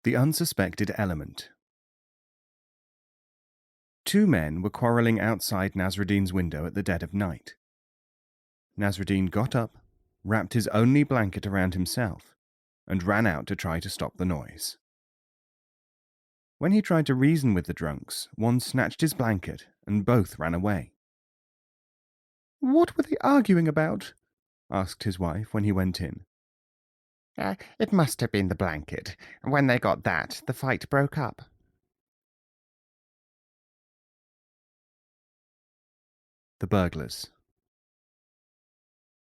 The unsuspected element. Two men were quarrelling outside Nasruddin's window at the dead of night. Nasruddin got up, wrapped his only blanket around himself, and ran out to try to stop the noise. When he tried to reason with the drunks, one snatched his blanket and both ran away. "What were they arguing about?" asked his wife when he went in. It must have been the blanket. When they got that, the fight broke up." The burglars.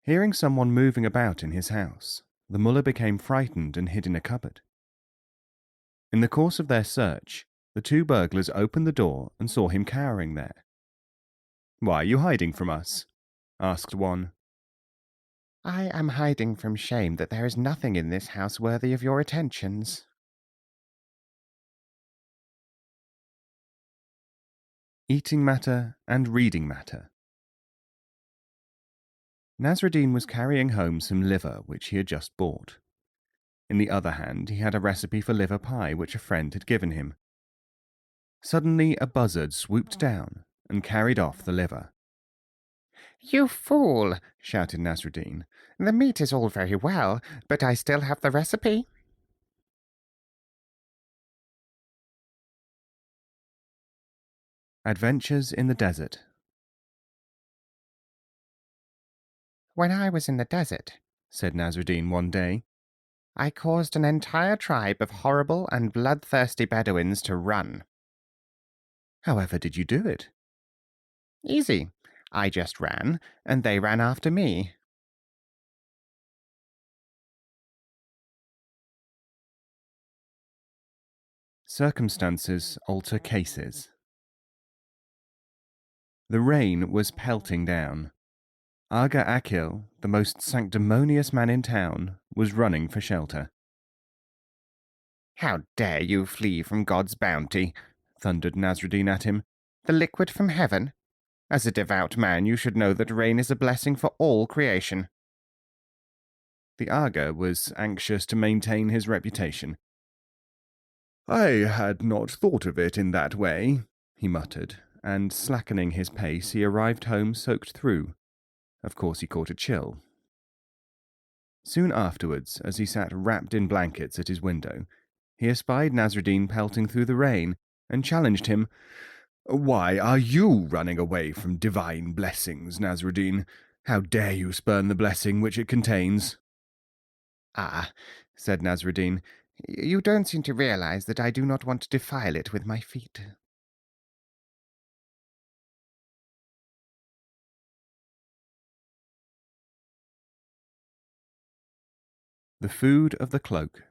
Hearing someone moving about in his house, the mullah became frightened and hid in a cupboard. In the course of their search, the two burglars opened the door and saw him cowering there. "Why are you hiding from us?" asked one. "I am hiding from shame that there is nothing in this house worthy of your attentions." Eating matter and reading matter. Nasruddin was carrying home some liver which he had just bought. In the other hand, he had a recipe for liver pie which a friend had given him. Suddenly, a buzzard swooped down and carried off the liver. "You fool!" shouted Nasruddin. "The meat is all very well, but I still have the recipe." Adventures in the desert. "When I was in the desert," said Nasruddin one day, "I caused an entire tribe of horrible and bloodthirsty Bedouins to run." "However did you do it?" "Easy. I just ran, and they ran after me." Circumstances alter cases. The rain was pelting down. Aga Akil, the most sanctimonious man in town, was running for shelter. "How dare you flee from God's bounty?" thundered Nasruddin at him. "The liquid from heaven? As a devout man, you should know that rain is a blessing for all creation." The Aga was anxious to maintain his reputation. "I had not thought of it in that way," he muttered, and slackening his pace, he arrived home soaked through. Of course he caught a chill. Soon afterwards, as he sat wrapped in blankets at his window, he espied Nasruddin pelting through the rain, and challenged him. "Why are you running away from divine blessings, Nasruddin? How dare you spurn the blessing which it contains?" "Ah," said Nasruddin, "you don't seem to realize that I do not want to defile it with my feet." The food of the cloak.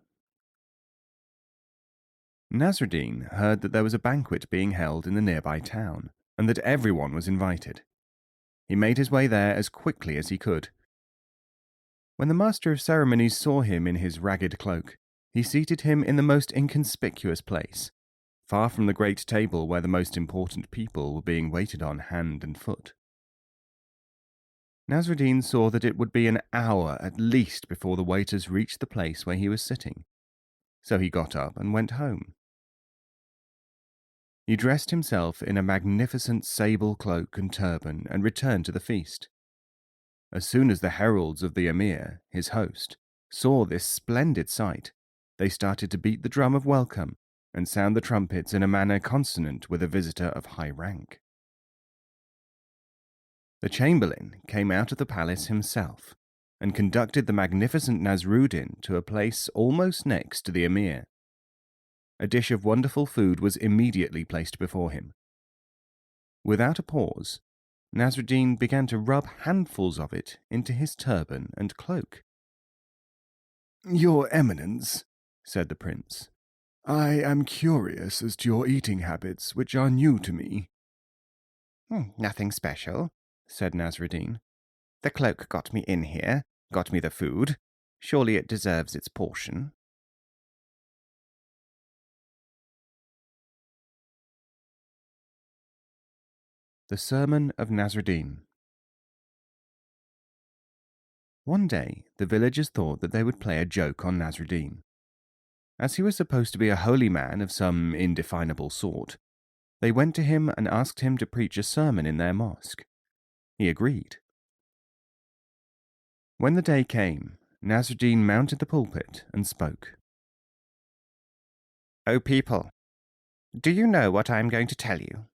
Nasruddin heard that there was a banquet being held in the nearby town, and that everyone was invited. He made his way there as quickly as he could. When the master of ceremonies saw him in his ragged cloak, he seated him in the most inconspicuous place, far from the great table where the most important people were being waited on hand and foot. Nasruddin saw that it would be an hour at least before the waiters reached the place where he was sitting, so he got up and went home. He dressed himself in a magnificent sable cloak and turban and returned to the feast. As soon as the heralds of the emir, his host, saw this splendid sight, they started to beat the drum of welcome and sound the trumpets in a manner consonant with a visitor of high rank. The chamberlain came out of the palace himself and conducted the magnificent Nasruddin to a place almost next to the emir. A dish of wonderful food was immediately placed before him. Without a pause, Nasruddin began to rub handfuls of it into his turban and cloak. "Your Eminence," said the prince, "I am curious as to your eating habits, which are new to me." "Nothing special," said Nasruddin. "The cloak got me in here, got me the food. Surely it deserves its portion." The Sermon of Nasruddin. One day, the villagers thought that they would play a joke on Nasruddin. As he was supposed to be a holy man of some indefinable sort, they went to him and asked him to preach a sermon in their mosque. He agreed. When the day came, Nasrudin mounted the pulpit and spoke. O people, do you know what I am going to tell you?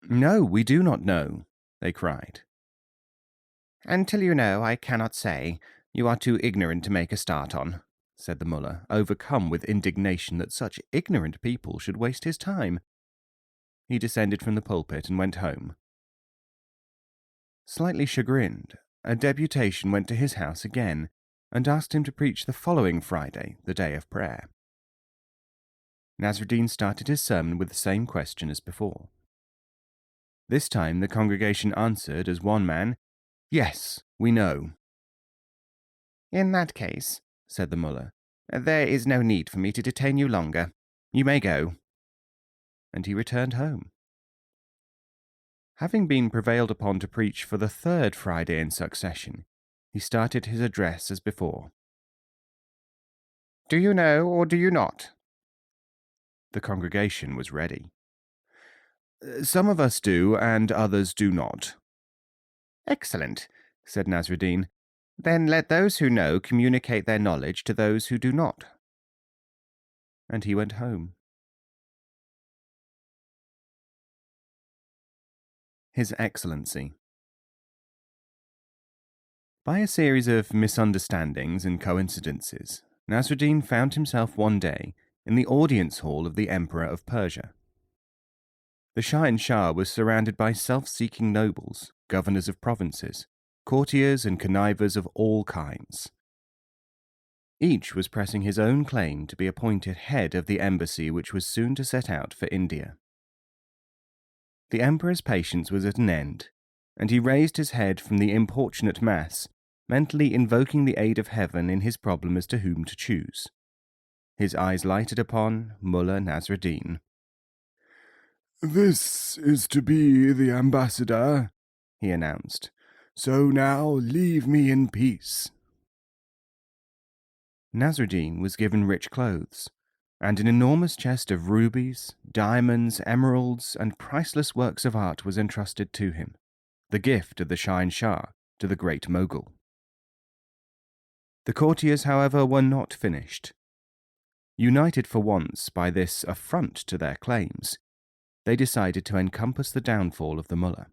No, we do not know, they cried. Until you know, I cannot say. You are too ignorant to make a start on, said the mullah, overcome with indignation that such ignorant people should waste his time. He descended from the pulpit and went home. Slightly chagrined, a deputation went to his house again and asked him to preach the following Friday, the day of prayer. Nasrudin started his sermon with the same question as before. This time the congregation answered as one man, "Yes, we know." In that case, said the mullah, there is no need for me to detain you longer. You may go. And he returned home. Having been prevailed upon to preach for the third Friday in succession, he started his address as before. Do you know or do you not? The congregation was ready. Some of us do, and others do not. Excellent, said Nasrudin. Then let those who know communicate their knowledge to those who do not. And he went home. His Excellency. By a series of misunderstandings and coincidences, Nasrudin found himself one day in the audience hall of the Emperor of Persia. The Shah was surrounded by self-seeking nobles, governors of provinces, courtiers and connivers of all kinds. Each was pressing his own claim to be appointed head of the embassy which was soon to set out for India. The emperor's patience was at an end, and he raised his head from the importunate mass, mentally invoking the aid of heaven in his problem as to whom to choose. His eyes lighted upon Mulla Nasrudin. "This is to be the ambassador," he announced. "So now leave me in peace." Nasrudin was given rich clothes, and an enormous chest of rubies, diamonds, emeralds, and priceless works of art was entrusted to him, the gift of the Shah to the great Mogul. The courtiers, however, were not finished. United for once by this affront to their claims, they decided to encompass the downfall of the mullah.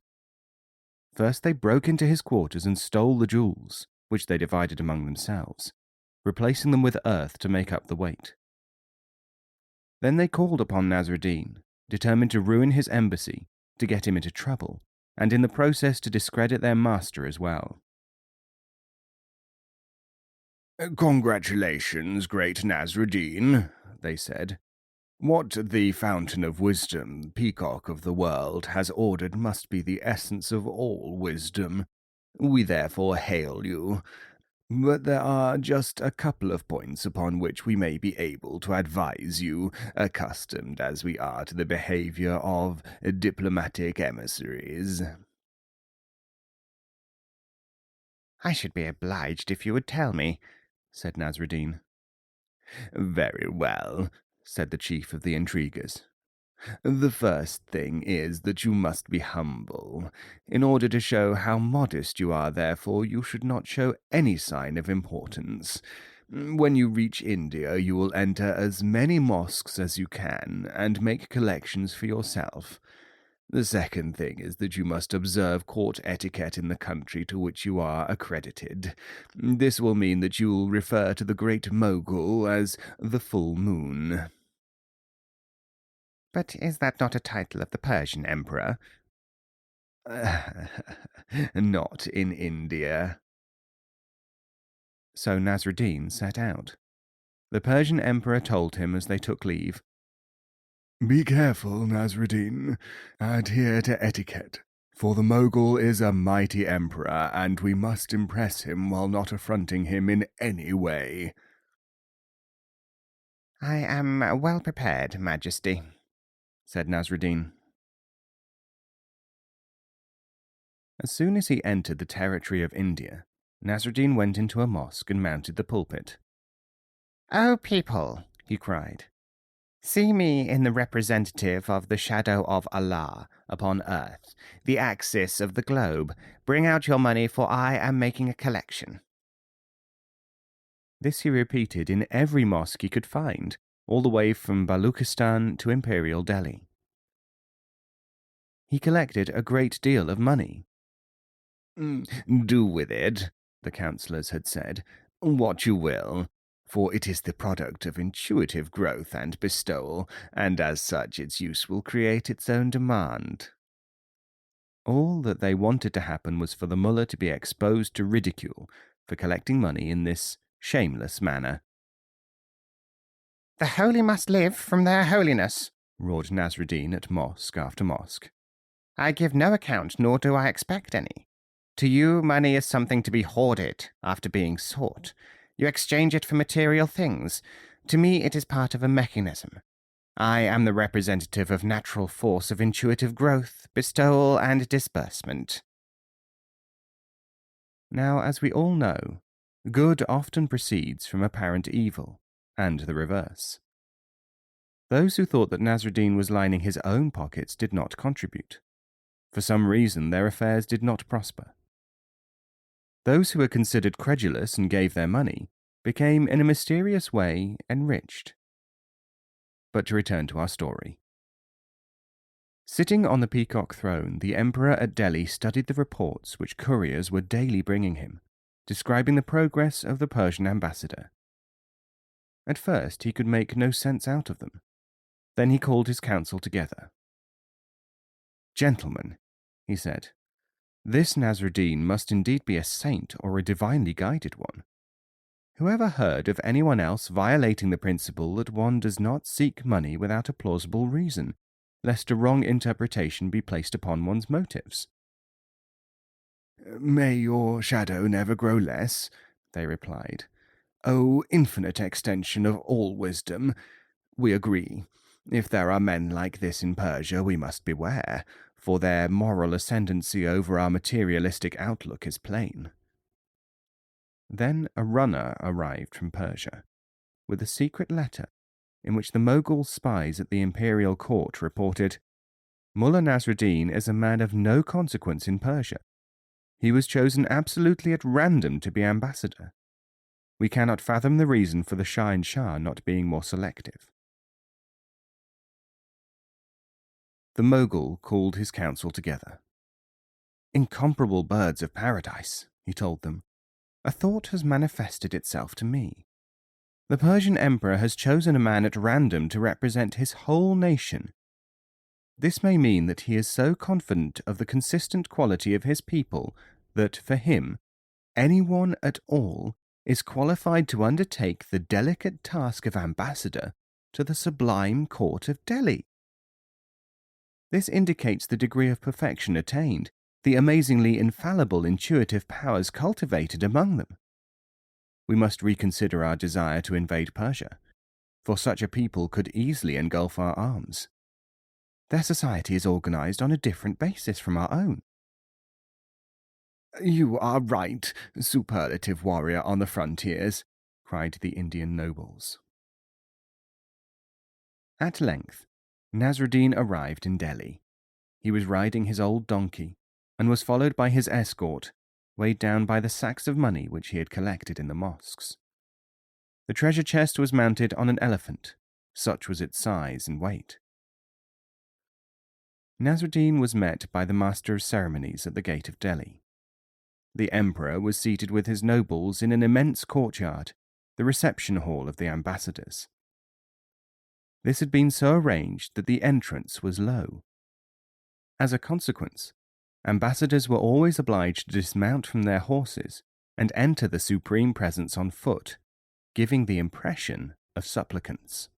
First they broke into his quarters and stole the jewels, which they divided among themselves, replacing them with earth to make up the weight. Then they called upon Nasrudin, determined to ruin his embassy, to get him into trouble, and in the process to discredit their master as well. "Congratulations, great Nasrudin," they said. "What the Fountain of Wisdom, Peacock of the World, has ordered must be the essence of all wisdom. We therefore hail you. But there are just a couple of points upon which we may be able to advise you, accustomed as we are to the behavior of diplomatic emissaries." I should be obliged if you would tell me, said Nasrudin. "Very well," said the chief of the intriguers. "The first thing is that you must be humble. In order to show how modest you are, therefore, you should not show any sign of importance. When you reach India, you will enter as many mosques as you can, and make collections for yourself. The second thing is that you must observe court etiquette in the country to which you are accredited. This will mean that you will refer to the Great Mogul as the Full Moon." But is that not a title of the Persian emperor? "Not in India." So Nasrudin set out. The Persian emperor told him as they took leave, "Be careful, Nasrudin. Adhere to etiquette, for the Mogul is a mighty emperor, and we must impress him while not affronting him in any way." "I am well prepared, Majesty," said Nasrudin. As soon as he entered the territory of India, Nasrudin went into a mosque and mounted the pulpit. "O people," he cried. "See me in the representative of the shadow of Allah upon earth, the axis of the globe. Bring out your money, for I am making a collection." This he repeated in every mosque he could find, all the way from Baluchistan to Imperial Delhi. He collected a great deal of money. "Do with it," the councillors had said, "what you will, for it is the product of intuitive growth and bestowal, and as such its use will create its own demand." All that they wanted to happen was for the mullah to be exposed to ridicule for collecting money in this shameless manner. "The holy must live from their holiness," roared Nasrudin at mosque after mosque. "I give no account, nor do I expect any. To you, money is something to be hoarded after being sought. You exchange it for material things. To me, it is part of a mechanism. I am the representative of natural force of intuitive growth, bestowal, and disbursement." Now, as we all know, good often proceeds from apparent evil, and the reverse. Those who thought that Nasrudin was lining his own pockets did not contribute. For some reason, their affairs did not prosper. Those who were considered credulous and gave their money became, in a mysterious way, enriched. But to return to our story. Sitting on the peacock throne, the emperor at Delhi studied the reports which couriers were daily bringing him, describing the progress of the Persian ambassador. At first he could make no sense out of them. Then he called his council together. "Gentlemen," he said, "this Nasrudin must indeed be a saint or a divinely guided one. Whoever heard of anyone else violating the principle that one does not seek money without a plausible reason, lest a wrong interpretation be placed upon one's motives?" "May your shadow never grow less," they replied. "O infinite extension of all wisdom, we agree. If there are men like this in Persia, we must beware, for their moral ascendancy over our materialistic outlook is plain." Then a runner arrived from Persia, with a secret letter in which the Mughal spies at the imperial court reported, "Mulla Nasrudin is a man of no consequence in Persia. He was chosen absolutely at random to be ambassador. We cannot fathom the reason for the Shah and Shah not being more selective." The Mughal called his council together. "Incomparable birds of paradise," he told them, "a thought has manifested itself to me. The Persian emperor has chosen a man at random to represent his whole nation. This may mean that he is so confident of the consistent quality of his people that, for him, anyone at all is qualified to undertake the delicate task of ambassador to the sublime court of Delhi. This indicates the degree of perfection attained, the amazingly infallible intuitive powers cultivated among them. We must reconsider our desire to invade Persia, for such a people could easily engulf our arms. Their society is organized on a different basis from our own." "You are right, superlative warrior on the frontiers," cried the Indian nobles. At length, Nasrudin arrived in Delhi. He was riding his old donkey, and was followed by his escort, weighed down by the sacks of money which he had collected in the mosques. The treasure chest was mounted on an elephant, such was its size and weight. Nasrudin was met by the master of ceremonies at the gate of Delhi. The emperor was seated with his nobles in an immense courtyard, the reception hall of the ambassadors. This had been so arranged that the entrance was low. As a consequence, ambassadors were always obliged to dismount from their horses and enter the supreme presence on foot, giving the impression of supplicants.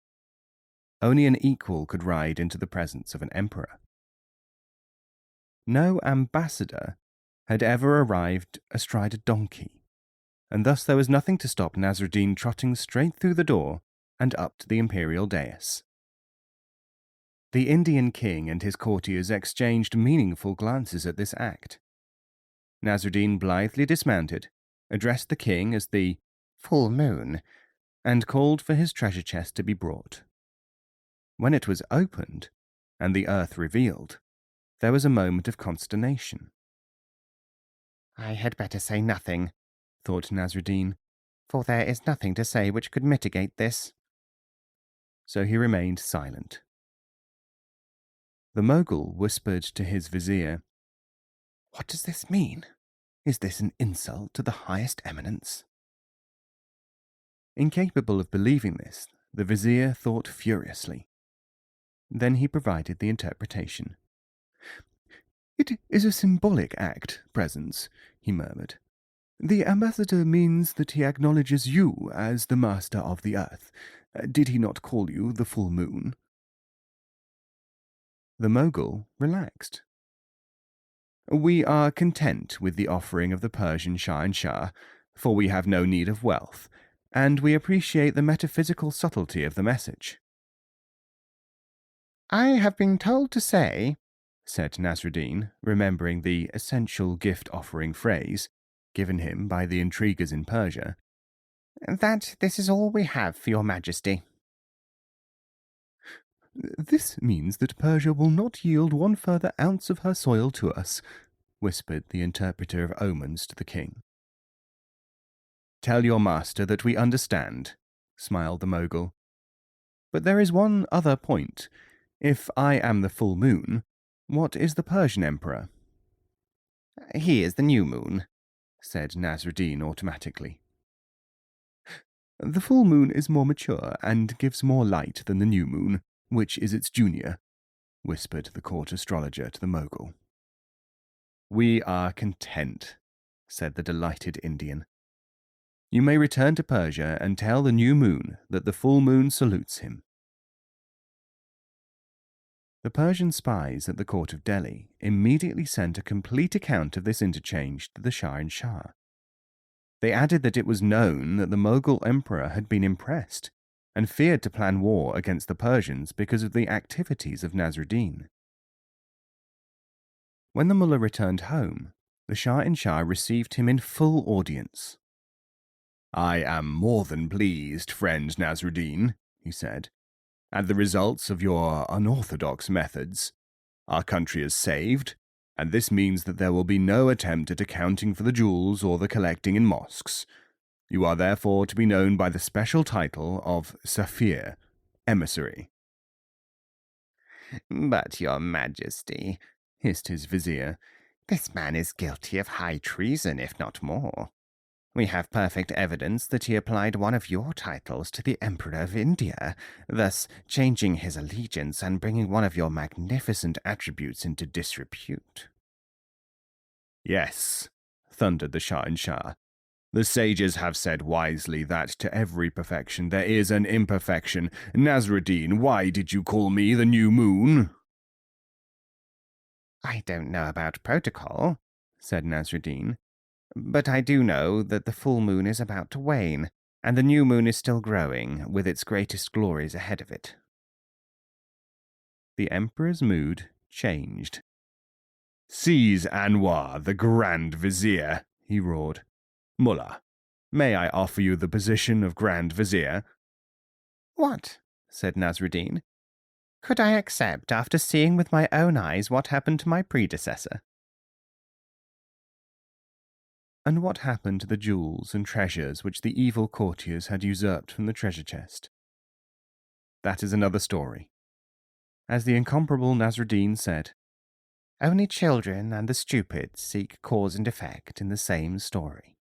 Only an equal could ride into the presence of an emperor. No ambassador had ever arrived astride a donkey, and thus there was nothing to stop Nasrudin trotting straight through the door and up to the imperial dais. The Indian king and his courtiers exchanged meaningful glances at this act. Nasrudin blithely dismounted, addressed the king as the full moon, and called for his treasure chest to be brought. When it was opened, and the earth revealed, there was a moment of consternation. I had better say nothing, thought Nasrudin, for there is nothing to say which could mitigate this. So he remained silent. The Mogul whispered to his vizier, "What does this mean? Is this an insult to the highest eminence?" Incapable of believing this, the vizier thought furiously. Then he provided the interpretation. "It is a symbolic act, presence," he murmured. "The ambassador means that he acknowledges you as the master of the earth. Did he not call you the full moon?" The Mogul relaxed. "We are content with the offering of the Persian Shah, for we have no need of wealth, and we appreciate the metaphysical subtlety of the message." I have been told to say, said Nasrudin, remembering the essential gift-offering phrase given him by the intriguers in Persia, that this is all we have for your majesty. "This means that Persia will not yield one further ounce of her soil to us," whispered the interpreter of omens to the king. "Tell your master that we understand," smiled the Mogul. "But there is one other point. If I am the full moon, what is the Persian emperor?" "He is the new moon," said Nasrudin automatically. "The full moon is more mature and gives more light than the new moon, which is its junior," whispered the court astrologer to the Mogul. "We are content," said the delighted Indian. "You may return to Persia and tell the new moon that the full moon salutes him." The Persian spies at the court of Delhi immediately sent a complete account of this interchange to the Shah. They added that it was known that the Mughal emperor had been impressed and feared to plan war against the Persians because of the activities of Nasrudin. When the mullah returned home, the Shah received him in full audience. "I am more than pleased, friend Nasrudin," he said, "at the results of your unorthodox methods. Our country is saved, and this means that there will be no attempt at accounting for the jewels or the collecting in mosques. You are therefore to be known by the special title of Safir, emissary." "But, your majesty," hissed his vizier, "this man is guilty of high treason, if not more. We have perfect evidence that he applied one of your titles to the Emperor of India, thus changing his allegiance and bringing one of your magnificent attributes into disrepute." "Yes," thundered the Shah. "The sages have said wisely that to every perfection there is an imperfection. Nasrudin, why did you call me the new moon?" "I don't know about protocol," said Nasrudin, "but I do know that the full moon is about to wane, and the new moon is still growing, with its greatest glories ahead of it." The emperor's mood changed. "Seize Anwar, the Grand Vizier," he roared. "Mullah, may I offer you the position of Grand Vizier?" "What?" said Nasrudin. "Could I accept after seeing with my own eyes what happened to my predecessor?" And what happened to the jewels and treasures which the evil courtiers had usurped from the treasure chest? That is another story. As the incomparable Nasrudin said, "Only children and the stupid seek cause and effect in the same story."